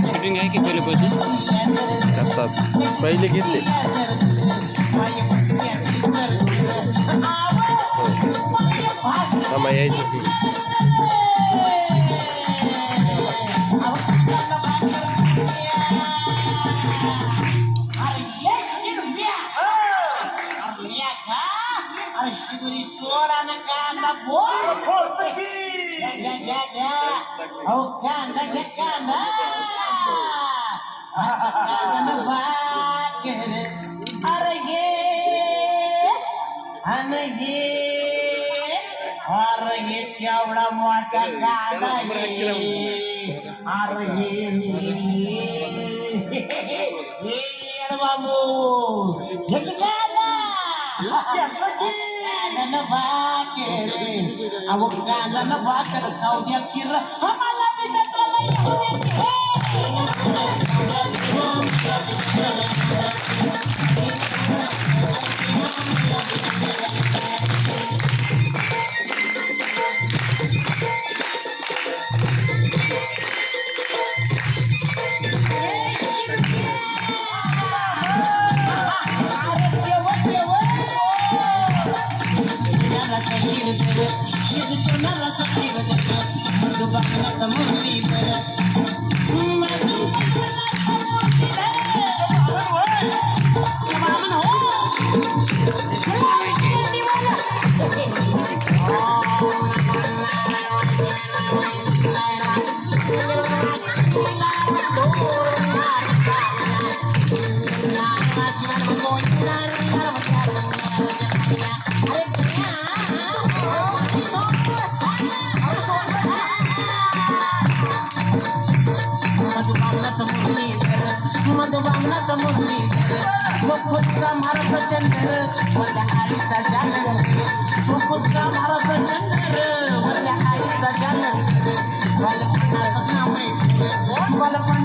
shooting आहे की पहिले पाहिजे आता पहिले घेतले आम्हा यायची शिवरी सोडा ना कांदा अहो कांदा घ्या कांदा अरे ये केवढा मोठा कांदा अरे बाबू अब गाना न बात खाऊ द्या किर आम्हाला बी जत्राला येऊ मधुबानाचा मुरली सुखुचा भारत चंद्र वरल्या आईचा जानर सुखुचा भारत चंद्र वरल्या आईचा जानर बालपणाचं नाव आहे